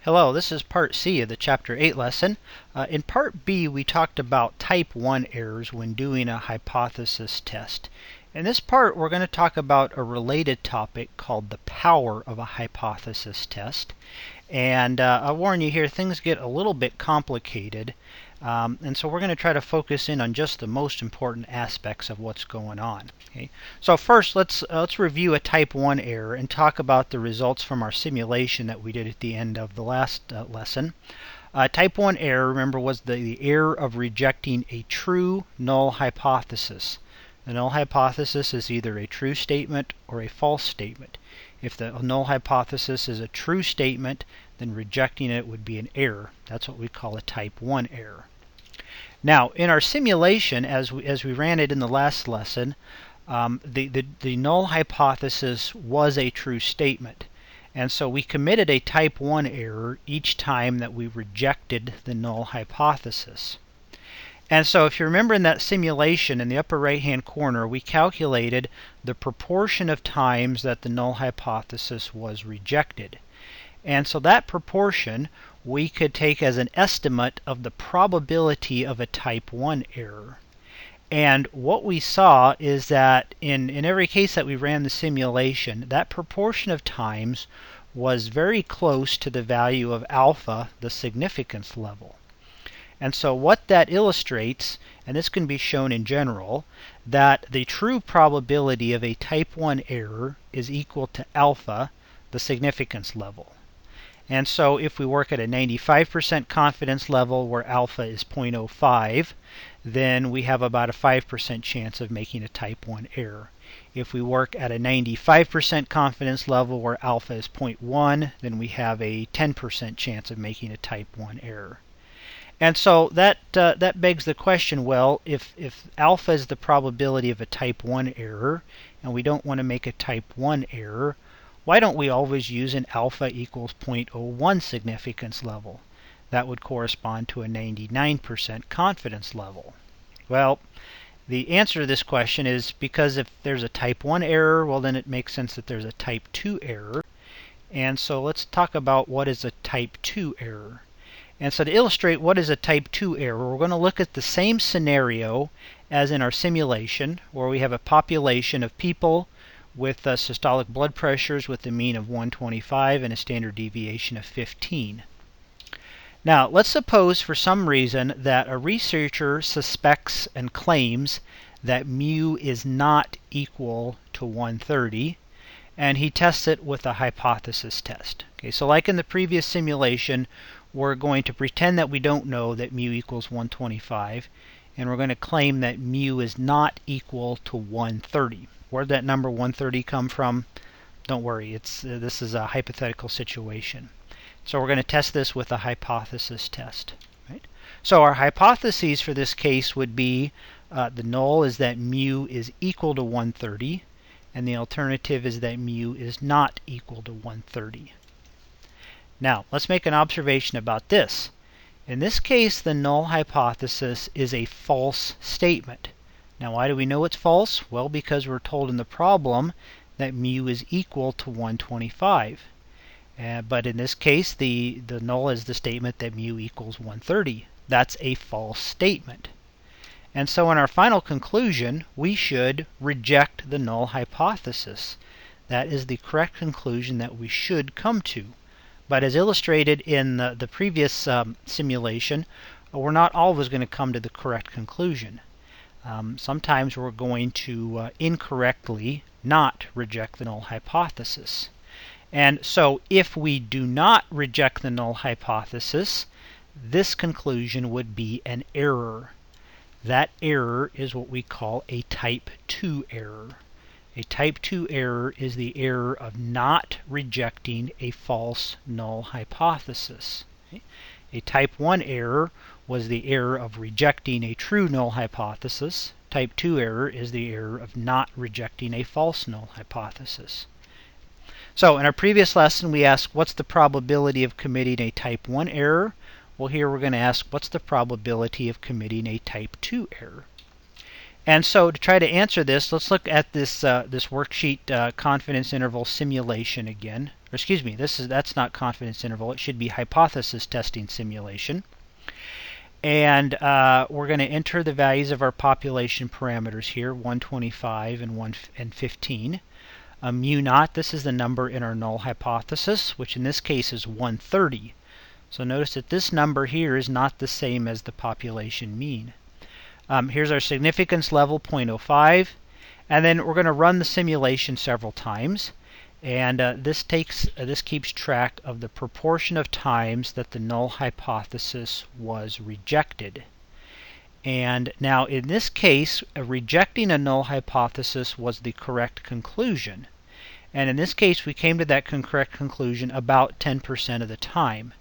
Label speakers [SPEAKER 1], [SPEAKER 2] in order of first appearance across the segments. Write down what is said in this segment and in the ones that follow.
[SPEAKER 1] Hello, this is part C of the Chapter 8 lesson. In part B, we talked about type 1 errors when doing a hypothesis test. In this part, we're going to talk about a related topic called the power of a hypothesis test. And I'll warn you here, things get a little bit complicated. And so we're going to try to focus in on just the most important aspects of what's going on. Okay? So first, let's review a type 1 error and talk about the results from our simulation that we did at the end of the last lesson. Type 1 error, remember, was the error of rejecting a true null hypothesis. The null hypothesis is either a true statement or a false statement. If the null hypothesis is a true statement, then rejecting it would be an error. That's what we call a type 1 error. Now, in our simulation, as we ran it in the last lesson, the null hypothesis was a true statement. And so we committed a type 1 error each time that we rejected the null hypothesis. And so if you remember in that simulation, in the upper right-hand corner, we calculated the proportion of times that the null hypothesis was rejected. And so that proportion we could take as an estimate of the probability of a type 1 error. And what we saw is that in every case that we ran the simulation, that proportion of times was very close to the value of alpha, the significance level. And so what that illustrates, and this can be shown in general, that the true probability of a type 1 error is equal to alpha, the significance level. And so if we work at a 95% confidence level where alpha is 0.05, then we have about a 5% chance of making a type 1 error. If we work at a 95% confidence level where alpha is 0.1, then we have a 10% chance of making a type 1 error. And so that begs the question, well, if alpha is the probability of a type 1 error, and we don't want to make a type 1 error, why don't we always use an alpha equals 0.01 significance level? That would correspond to a 99% confidence level. Well, the answer to this question is because if there's a type 1 error, well then it makes sense that there's a type 2 error. And so let's talk about what is a type 2 error. And so to illustrate what is a type 2 error, we're going to look at the same scenario as in our simulation, where we have a population of people with systolic blood pressures with a mean of 125 and a standard deviation of 15. Now, let's suppose for some reason that a researcher suspects and claims that mu is not equal to 130, and he tests it with a hypothesis test. Okay, so like in the previous simulation, we're going to pretend that we don't know that mu equals 125, and we're going to claim that mu is not equal to 130. Where did that number 130 come from? Don't worry, this is a hypothetical situation. So we're going to test this with a hypothesis test. Right? So our hypotheses for this case would be the null is that mu is equal to 130, and the alternative is that mu is not equal to 130. Now, let's make an observation about this. In this case, the null hypothesis is a false statement. Now, why do we know it's false? Well, because we're told in the problem that mu is equal to 125. But in this case, the null is the statement that mu equals 130. That's a false statement. And so in our final conclusion, we should reject the null hypothesis. That is the correct conclusion that we should come to. But as illustrated in the previous simulation, we're not always going to come to the correct conclusion. Sometimes we're going to incorrectly not reject the null hypothesis. And so if we do not reject the null hypothesis, this conclusion would be an error. That error is what we call a type 2 error. A type 2 error is the error of not rejecting a false null hypothesis. Okay? A type 1 error was the error of rejecting a true null hypothesis. Type 2 error is the error of not rejecting a false null hypothesis. So in our previous lesson we asked what's the probability of committing a type 1 error? Well, here we're going to ask what's the probability of committing a type 2 error? And so to try to answer this, let's look at this worksheet confidence interval simulation again. or excuse me, that's not confidence interval. It should be hypothesis testing simulation. And we're going to enter the values of our population parameters here, 125 and 15. Mu naught, this is the number in our null hypothesis, which in this case is 130. So notice that this number here is not the same as the population mean. Here's our significance level, 0.05. And then we're going to run the simulation several times. And this keeps track of the proportion of times that the null hypothesis was rejected. And now in this case, rejecting a null hypothesis was the correct conclusion. And in this case, we came to that correct conclusion about 10% of the time.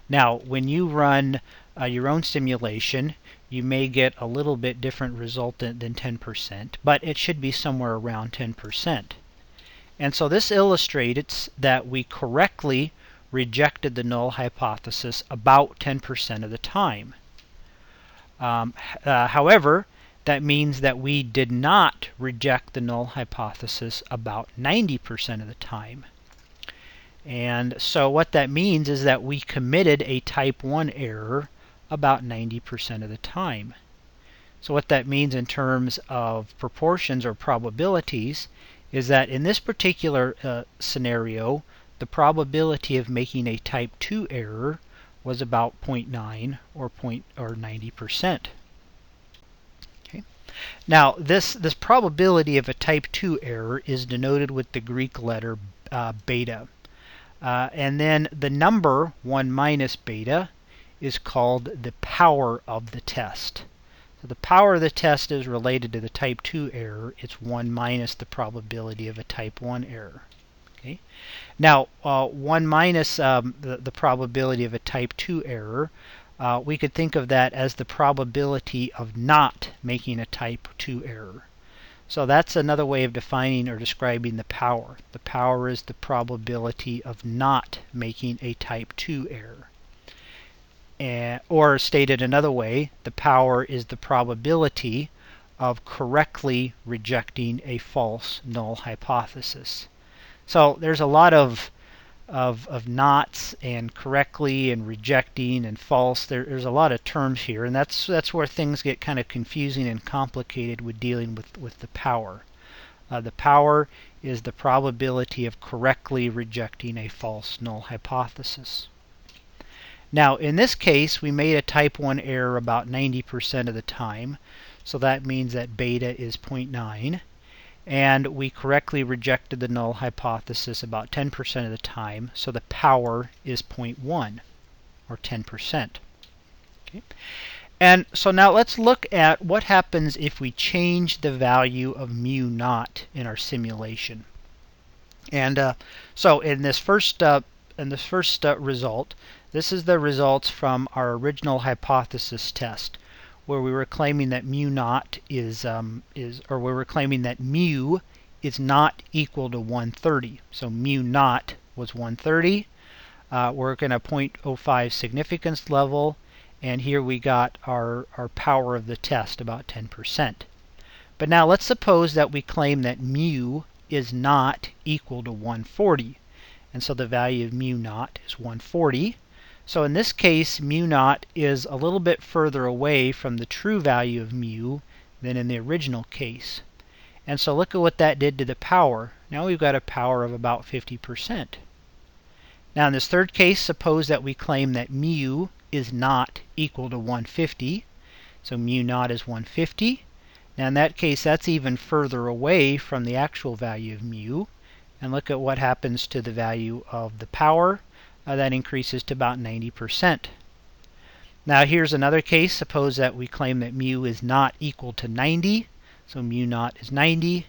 [SPEAKER 1] Now, when you run your own simulation, you may get a little bit different result than 10%, but it should be somewhere around 10%. And so this illustrates that we correctly rejected the null hypothesis about 10% of the time. However, that means that we did not reject the null hypothesis about 90% of the time. And so what that means is that we committed a type 1 error about 90% of the time. So what that means in terms of proportions or probabilities is that in this particular scenario, the probability of making a type 2 error was about 0.9 or 90%. Okay. Now this probability of a type 2 error is denoted with the Greek letter beta. And then the number 1 minus beta is called the power of the test. So the power of the test is related to the type 2 error. It's 1 minus the probability of a type 1 error. Okay. Now, 1 minus the probability of a type 2 error, we could think of that as the probability of not making a type 2 error. So that's another way of defining or describing the power. The power is the probability of not making a type 2 error. Or stated another way, the power is the probability of correctly rejecting a false null hypothesis. So there's a lot of nots and correctly and rejecting and false. There's a lot of terms here, and that's where things get kind of confusing and complicated with dealing with the power. The power is the probability of correctly rejecting a false null hypothesis. Now in this case, we made a type 1 error about 90% of the time, so that means that beta is 0.9. And we correctly rejected the null hypothesis about 10% of the time, so the power is 0.1, or 10%. Okay. And so now let's look at what happens if we change the value of mu naught in our simulation. And so in this first result, this is the results from our original hypothesis test, where we were claiming that mu naught or we were claiming that mu is not equal to 130. So mu naught was 130. We're going to 0.05 significance level, and here we got our power of the test, about 10%. But now let's suppose that we claim that mu is not equal to 140. And so the value of mu naught is 140. So in this case, mu naught is a little bit further away from the true value of mu than in the original case. And so look at what that did to the power. Now we've got a power of about 50%. Now in this third case, suppose that we claim that mu is not equal to 150. So mu naught is 150. Now in that case, that's even further away from the actual value of mu. And look at what happens to the value of the power. That increases to about 90%. Now here's another case. Suppose that we claim that mu is not equal to 90. So mu naught is 90.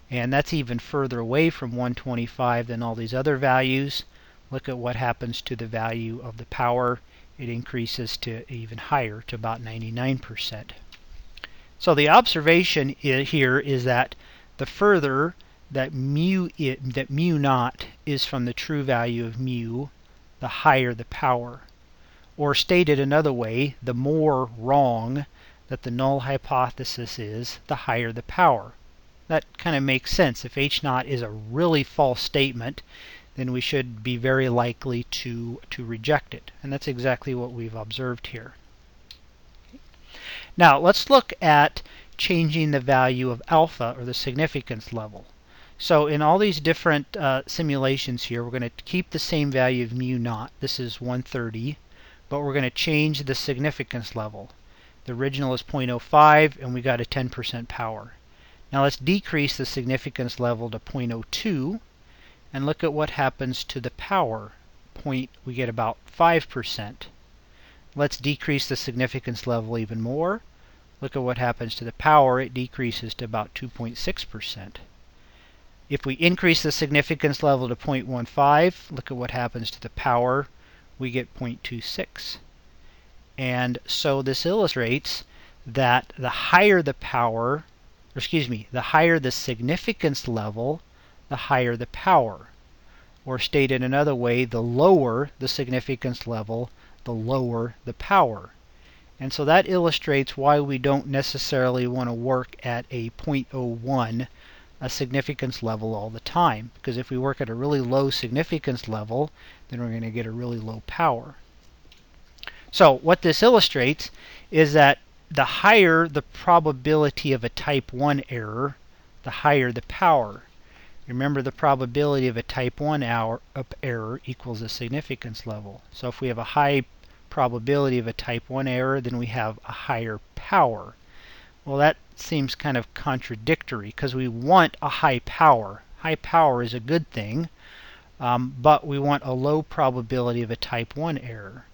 [SPEAKER 1] And that's even further away from 125 than all these other values. Look at what happens to the value of the power. It increases to even higher, to about 99%. So the observation here is that the further that mu naught is from the true value of mu, the higher the power. Or stated another way, the more wrong that the null hypothesis is, the higher the power. That kind of makes sense. If H naught is a really false statement, then we should be very likely to reject it. And that's exactly what we've observed here. Now, let's look at changing the value of alpha, or the significance level. So in all these different simulations here, we're going to keep the same value of mu naught. This is 130, but we're going to change the significance level. The original is 0.05, and we got a 10% power. Now let's decrease the significance level to 0.02, and look at what happens to the power. We get about 5%. Let's decrease the significance level even more. Look at what happens to the power. It decreases to about 2.6%. If we increase the significance level to 0.15, look at what happens to the power. We get 0.26. And so this illustrates that the higher the power, the higher the significance level, the higher the power. Or stated another way, the lower the significance level, the lower the power. And so that illustrates why we don't necessarily want to work at a 0.01 a significance level all the time. Because if we work at a really low significance level, then we're going to get a really low power. So what this illustrates is that the higher the probability of a type 1 error, the higher the power. Remember, the probability of a type 1 error equals a significance level. So if we have a high probability of a type 1 error, then we have a higher power. Well, that seems kind of contradictory, because we want a high power. High power is a good thing, but we want a low probability of a type 1 error.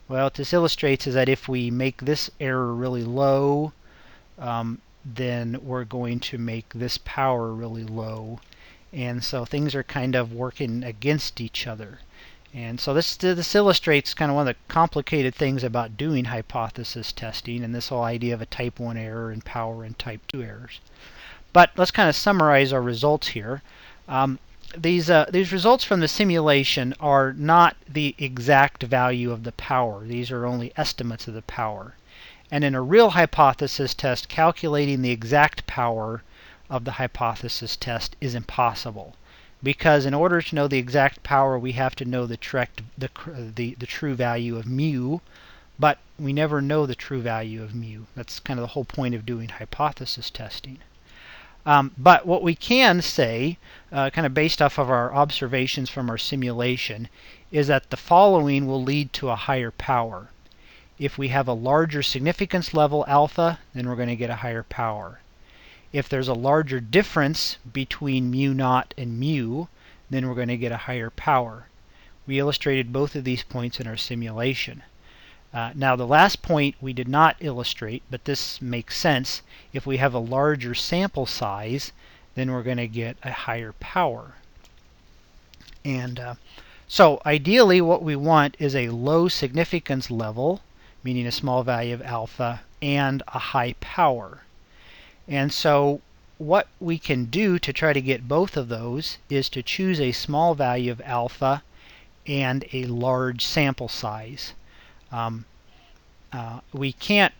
[SPEAKER 1] Well, what this illustrates is that if we make this error really low, then we're going to make this power really low. And so things are kind of working against each other. And so this illustrates kind of one of the complicated things about doing hypothesis testing, and this whole idea of a type 1 error and power and type 2 errors. But let's kind of summarize our results here. These results from the simulation are not the exact value of the power. These are only estimates of the power. And in a real hypothesis test, calculating the exact power of the hypothesis test is impossible, because in order to know the exact power, we have to know the true value of mu, but we never know the true value of mu. That's kind of the whole point of doing hypothesis testing. But what we can say, kind of based off of our observations from our simulation, is that the following will lead to a higher power. If we have a larger significance level alpha, then we're going to get a higher power. If there's a larger difference between mu naught and mu, then we're going to get a higher power. We illustrated both of these points in our simulation. Now the last point we did not illustrate, but this makes sense. If we have a larger sample size, then we're going to get a higher power. And so ideally what we want is a low significance level, meaning a small value of alpha, and a high power. And so what we can do to try to get both of those is to choose a small value of alpha and a large sample size. We can't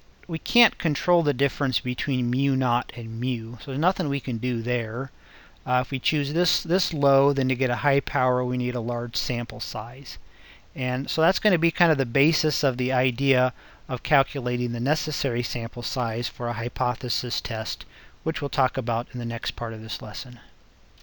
[SPEAKER 1] control the difference between mu naught and mu, so there's nothing we can do there. If we choose this low, then to get a high power, we need a large sample size. And so that's going to be kind of the basis of the idea of calculating the necessary sample size for a hypothesis test, which we'll talk about in the next part of this lesson.